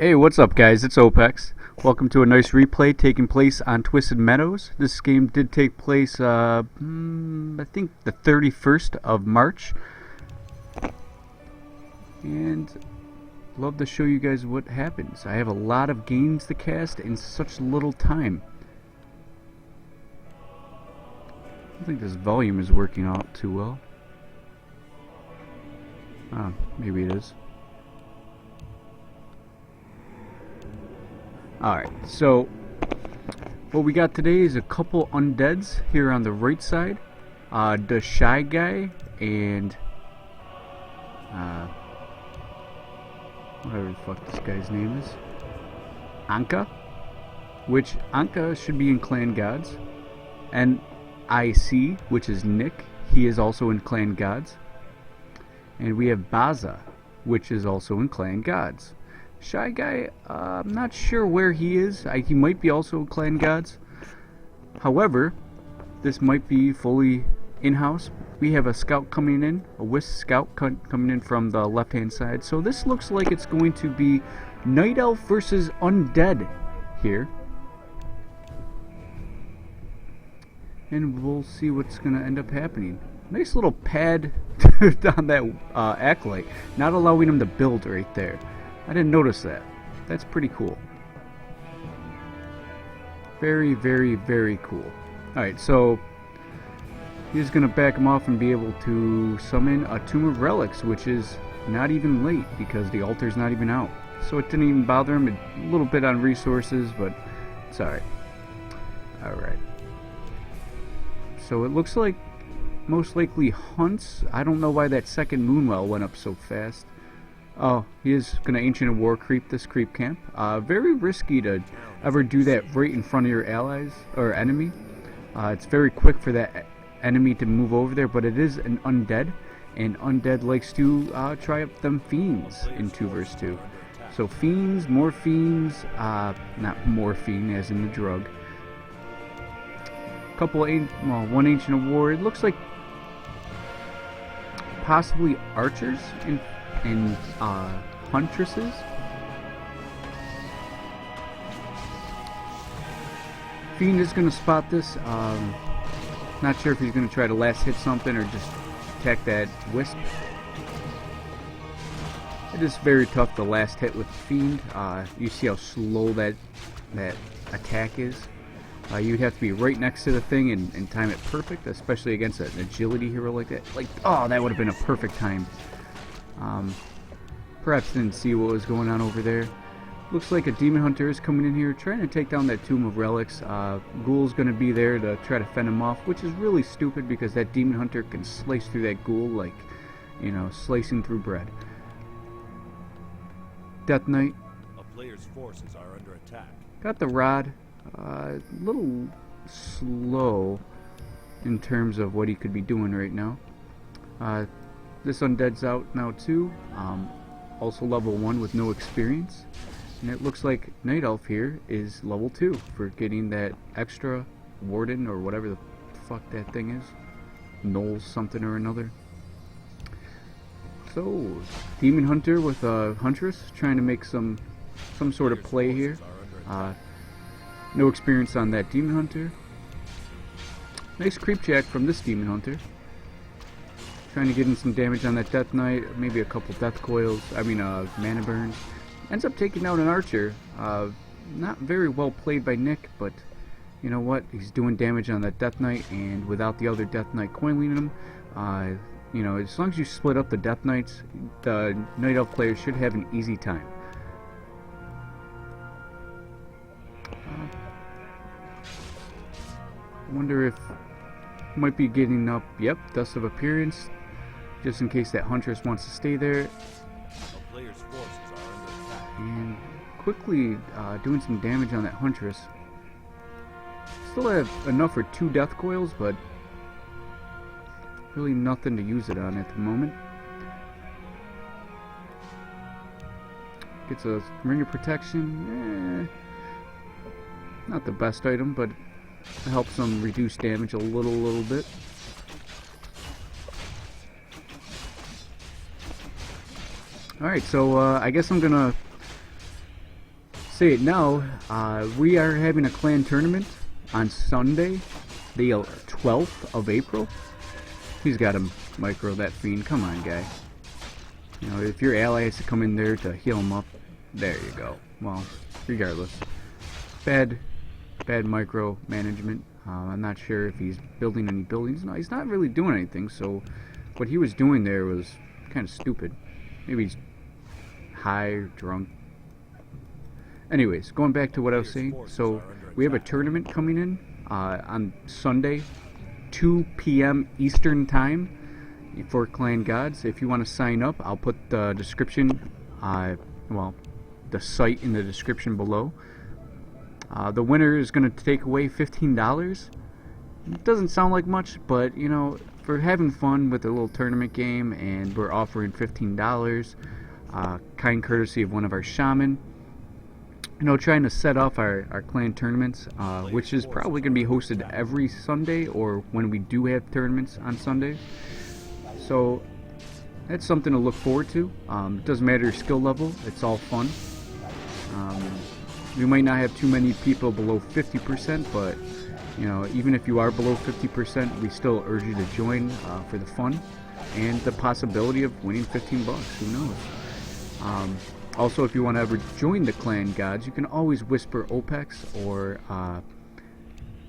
Hey, what's up, guys? It's Opex. Welcome to a nice replay taking place on Twisted Meadows. This game did take place, I think, the 31st of March. And love to show you guys what happens. I have a lot of games to cast in such little time. I don't think this volume is working out too well. Oh, maybe it is. Alright, so what we got today is a couple undeads here on the right side. The Shy Guy and whatever the fuck this guy's name is. Anka, which Anka should be in Clan Gods. And nIc, which is Nick, he is also in Clan Gods. And we have BaZa, which is also in Clan Gods. Shy Guy, I'm not sure where he is. He might be also Clan Gods. However, this might be fully in-house. We have a scout coming in, a Wisp scout coming in from the left-hand side. So this looks like it's going to be Night Elf versus Undead here. And we'll see what's going to end up happening. Nice little pad on that Acolyte, not allowing him to build right there. I didn't notice that. That's pretty cool. Very, very, very cool. Alright, so he's going to back him off and be able to summon a Tomb of Relics, which is not even late because the altar's not even out. So it didn't even bother him. A little bit on resources, but it's alright. Alright. So it looks like most likely hunts. I don't know why that second Moonwell went up so fast. Oh, he is going to Ancient of War creep this creep camp. Very risky to ever do that right in front of your allies or enemy. It's very quick for that enemy to move over there, but it is an undead, and undead likes to try up them fiends in 2 vs 2. So fiends, more fiends, not morphine as in the drug. Couple, one Ancient of War. It looks like possibly archers and huntresses. Fiend is going to spot this. Not sure if he's going to try to last hit something or just attack that Wisp. It is very tough to last hit with Fiend. You see how slow that attack is. You'd have to be right next to the thing and time it perfect, especially against an agility hero like that. Like, oh, that would have been a perfect time. Perhaps didn't see what was going on over there. Looks like a Demon Hunter is coming in here trying to take down that Tomb of Relics. Ghoul's going to be there to try to fend him off, which is really stupid because that Demon Hunter can slice through that Ghoul like, you know, slicing through bread. Death Knight. A player's forces are under attack. Got the rod. A little slow in terms of what he could be doing right now. This undead's out now too. Also level 1 with no experience. And it looks like Night Elf here is level 2 for getting that extra Warden or whatever the fuck that thing is. Knowles something or another. So, Demon Hunter with a Huntress trying to make some sort of play here. No experience on that Demon Hunter. Nice creep check from this Demon Hunter. Trying to get in some damage on that Death Knight, maybe a couple Death Coils, Mana Burns. Ends up taking out an Archer. Not very well played by Nick, but you know what? He's doing damage on that Death Knight, and without the other Death Knight coiling him, you know, as long as you split up the Death Knights, the Night Elf player should have an easy time. I wonder if might be getting up. Yep, Dust of Appearance, just in case that Huntress wants to stay there. A player's forces are under attack. And quickly doing some damage on that Huntress. Still have enough for 2 Death Coils, but really nothing to use it on at the moment. Gets a Ring of Protection. Not the best item, but it helps them reduce damage a little bit. Alright, so I guess I'm gonna say it now. We are having a clan tournament on Sunday, the 12th of April. He's got to micro that fiend. Come on, guy. You know, if your ally has to come in there to heal him up, there you go. Well, regardless, bad micro management. I'm not sure if he's building any buildings. No, he's not really doing anything. So, what he was doing there was kind of stupid. Maybe he's high or drunk. Anyways, going back to what I was saying. So, we have a tournament coming in on Sunday, 2 p.m. Eastern Time for Clan Gods. If you want to sign up, I'll put the description, well, the site in the description below. The winner is going to take away $15. It doesn't sound like much, but you know, for having fun with a little tournament game, and we're offering $15, kind courtesy of one of our shaman. You know, trying to set off our clan tournaments, which is probably going to be hosted every Sunday, or when we do have tournaments on Sundays. So that's something to look forward to. It doesn't matter your skill level; it's all fun. We might not have too many people below 50%, but you know, even if you are below 50%, we still urge you to join for the fun and the possibility of winning $15. Who knows? Also, if you want to ever join the Clan Gods, you can always whisper OPEX or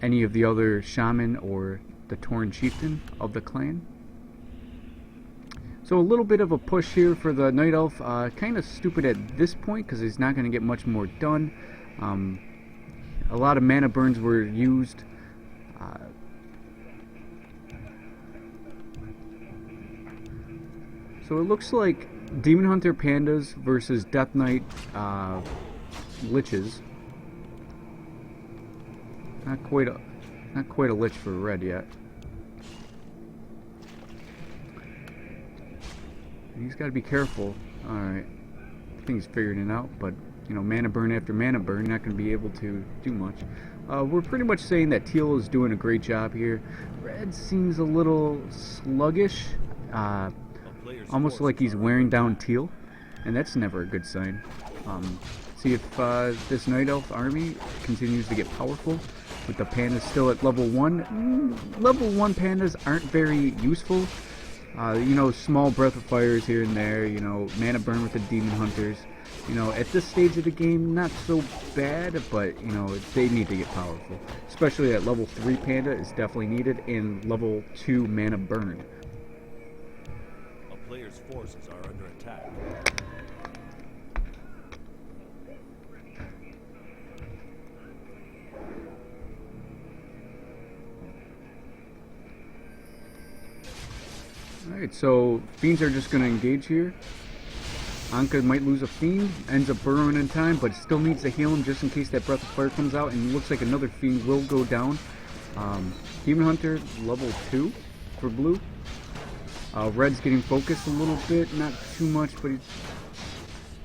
any of the other shaman or the Tauren chieftain of the clan. So a little bit of a push here for the Night Elf. Kind of stupid at this point because he's not going to get much more done. A lot of mana burns were used. So it looks like Demon Hunter Pandas versus Death Knight Liches. Not quite a Lich for red yet. He's got to be careful. Alright. I think he's figuring it out, but you know, mana burn after mana burn, not going to be able to do much. We're pretty much saying that Teal is doing a great job here. Red seems a little sluggish. Almost like he's wearing down Teal, and that's never a good sign. See if this Night Elf army continues to get powerful with the pandas still at level 1. Level 1 pandas aren't very useful. You know, small breath of fires here and there, you know, mana burn with the demon hunters. You know, at this stage of the game, not so bad, but, you know, they need to get powerful. Especially at level 3 panda is definitely needed, and level 2 mana burn. A player's forces are under attack. Alright, so fiends are just going to engage here. Anka might lose a fiend, ends up burrowing in time, but still needs to heal him just in case that breath of fire comes out, and it looks like another fiend will go down. Demon Hunter level 2 for blue. Red's getting focused a little bit, not too much, but he's...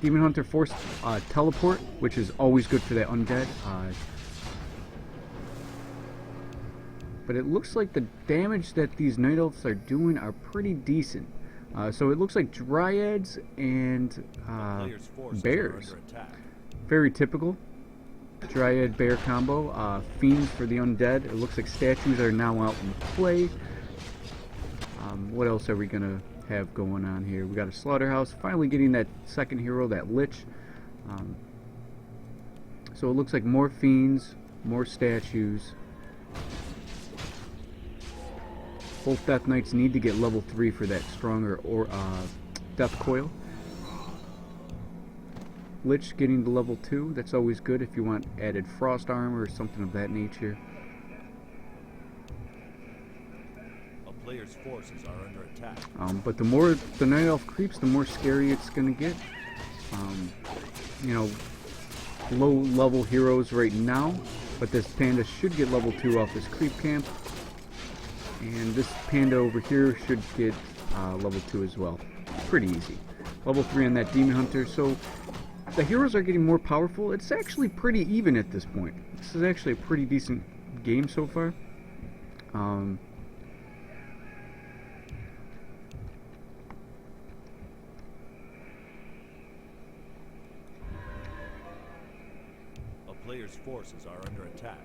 Demon Hunter forced teleport, which is always good for that undead. But it looks like the damage that these Night Elves are doing are pretty decent. So it looks like Dryads and Bears. Very typical. Dryad Bear combo. Fiends for the undead. It looks like statues are now out in play. What else are we going to have going on here? We got a Slaughterhouse. Finally getting that second hero, that Lich. So it looks like more Fiends, more statues. Both Death Knights need to get level 3 for that stronger Death Coil. Lich getting to level 2, that's always good if you want added frost armor or something of that nature. A player's forces are under attack. But the more the Night Elf creeps, the more scary it's going to get. You know, low level heroes right now, but this panda should get level 2 off this creep camp. And this panda over here should get level 2 as well. Pretty easy. Level 3 on that Demon Hunter. So the heroes are getting more powerful. It's actually pretty even at this point. This is actually a pretty decent game so far. player's forces are under attack.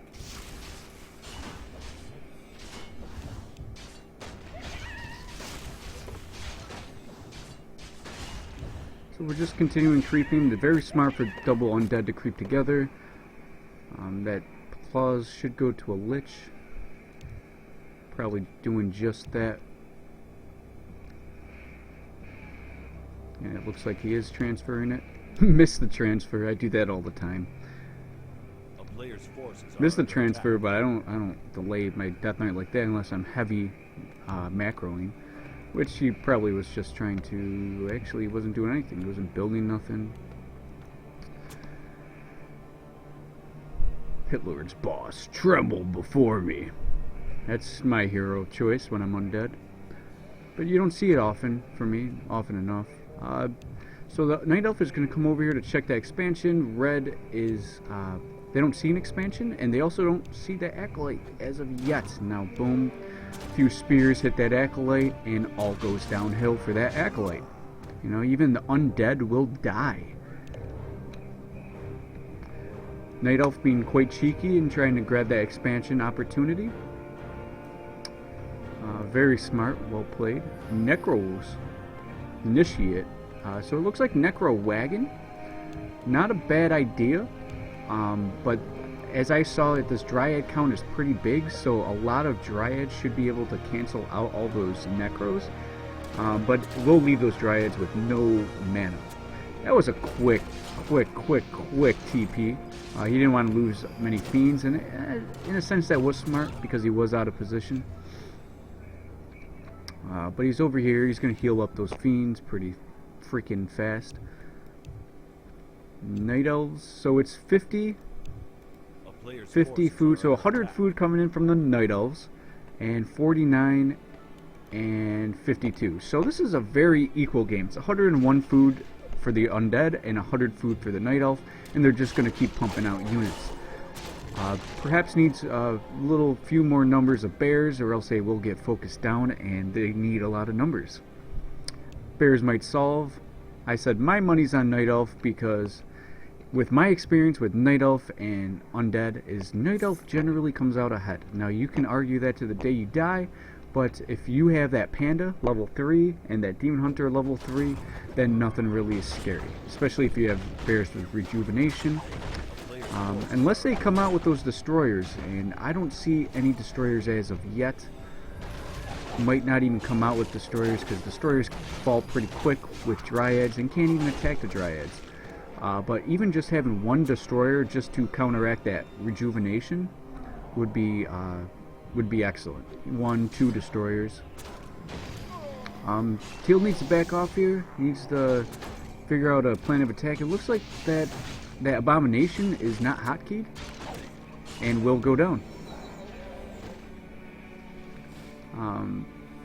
So we're just continuing creeping. They're very smart for double undead to creep together. That claws should go to a lich. Probably doing just that. And it looks like he is transferring it. Missed the transfer. I do that all the time. A player's forces Missed are the under transfer, attack. but I don't delay my Death Knight like that unless I'm heavy macroing. Which he probably was just trying to... Actually, he wasn't doing anything. He wasn't building nothing. Hitlord's boss, tremble before me. That's my hero of choice when I'm undead. But you don't see it often, for me, often enough. So the Night Elf is going to come over here to check that expansion. Red is... they don't see an expansion, and they also don't see the Acolyte as of yet. Now, boom. A few spears hit that Acolyte, and all goes downhill for that Acolyte. You know, even the undead will die. Night Elf being quite cheeky and trying to grab that expansion opportunity. Very smart, well played. Necros initiate. So it looks like Necro Wagon. Not a bad idea, but as I saw it, this Dryad count is pretty big, so a lot of Dryads should be able to cancel out all those Necros. But we'll leave those Dryads with no mana. That was a quick TP. He didn't want to lose many Fiends, and in a sense that was smart because he was out of position. But he's over here. He's going to heal up those Fiends pretty freaking fast. Night Elves, so it's 50 food, so 100 food coming in from the Night Elves, and 49 and 52. So this is a very equal game. It's 101 food for the undead and 100 food for the Night Elf, and they're just going to keep pumping out units. Perhaps needs a few more numbers of bears, or else they will get focused down, and they need a lot of numbers. Bears might solve. I said my money's on Night Elf because with my experience with Night Elf and undead is Night Elf generally comes out ahead. Now you can argue that to the day you die, but if you have that Panda level 3 and that Demon Hunter level 3, then nothing really is scary, especially if you have bears with rejuvenation. Unless they come out with those destroyers, and I don't see any destroyers as of yet. Might not even come out with destroyers because destroyers fall pretty quick with Dryads and can't even attack the Dryads. But even just having one destroyer just to counteract that rejuvenation would be excellent. 1, 2 destroyers. Teal needs to back off here. He needs to figure out a plan of attack. It looks like that abomination is not hotkeyed and will go down.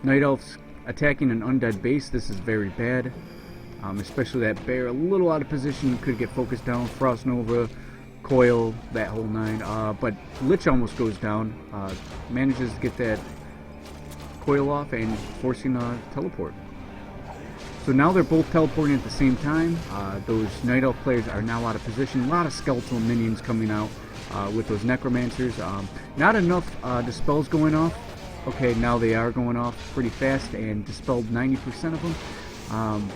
Night Elf's attacking an undead base. This is very bad. Especially that bear, a little out of position, could get focused down. Frost Nova, Coil, that whole nine. But Lich almost goes down. Manages to get that Coil off and forcing a teleport. So now they're both teleporting at the same time. Those Night Elf players are now out of position. A lot of skeletal minions coming out with those Necromancers. Not enough Dispels going off. Okay, now they are going off pretty fast and dispelled 90% of them.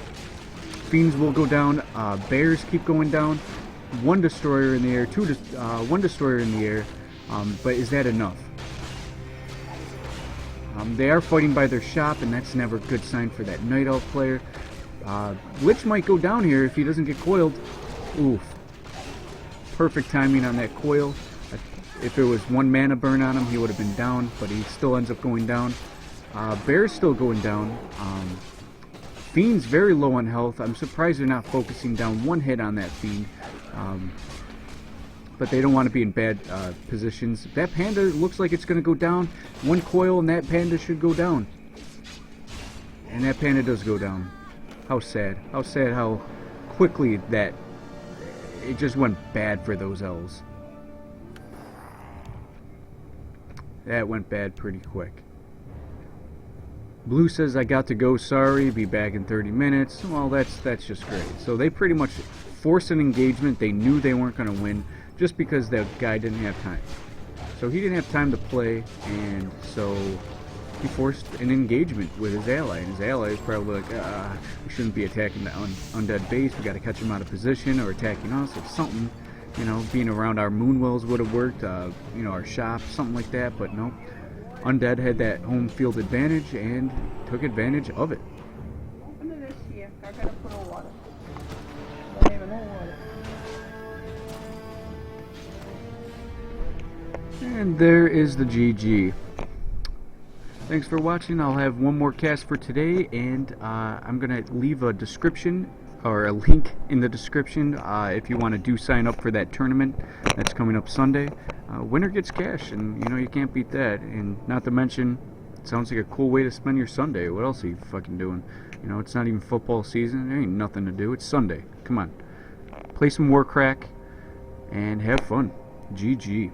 Fiends will go down. Bears keep going down. 1 destroyer in the air. 1 destroyer in the air. But is that enough? They are fighting by their shop, and that's never a good sign for that Night Elf player. Lich might go down here if he doesn't get coiled. Oof. Perfect timing on that coil. If it was 1 mana burn on him, he would have been down, but he still ends up going down. Bear's still going down. Fiend's very low on health. I'm surprised they're not focusing down 1 hit on that Fiend. But they don't want to be in bad positions. That Panda looks like it's going to go down. 1 coil and that Panda should go down. And that Panda does go down. How sad. How sad how quickly that... It just went bad for those elves. That went bad pretty quick. Blue says, I got to go, sorry, be back in 30 minutes. Well, that's just great. So they pretty much forced an engagement. They knew they weren't going to win. just because that guy didn't have time. So he didn't have time to play, and so he forced an engagement with his ally, and his ally is probably like, we shouldn't be attacking the undead base, we gotta catch him out of position, or attacking us, or something. You know, being around our moonwells would have worked, you know, our shop, something like that, but no. Undead had that home field advantage, and took advantage of it. Open this here, I gotta put on water. I don't even know water. And there is the GG. Thanks for watching. I'll have one more cast for today, and I'm going to leave a description or a link in the description if you want to sign up for that tournament that's coming up Sunday. Winner gets cash, and you know you can't beat that. And not to mention, it sounds like a cool way to spend your Sunday. What else are you fucking doing? You know, it's not even football season. There ain't nothing to do. It's Sunday. Come on. Play some Warcrack and have fun. GG.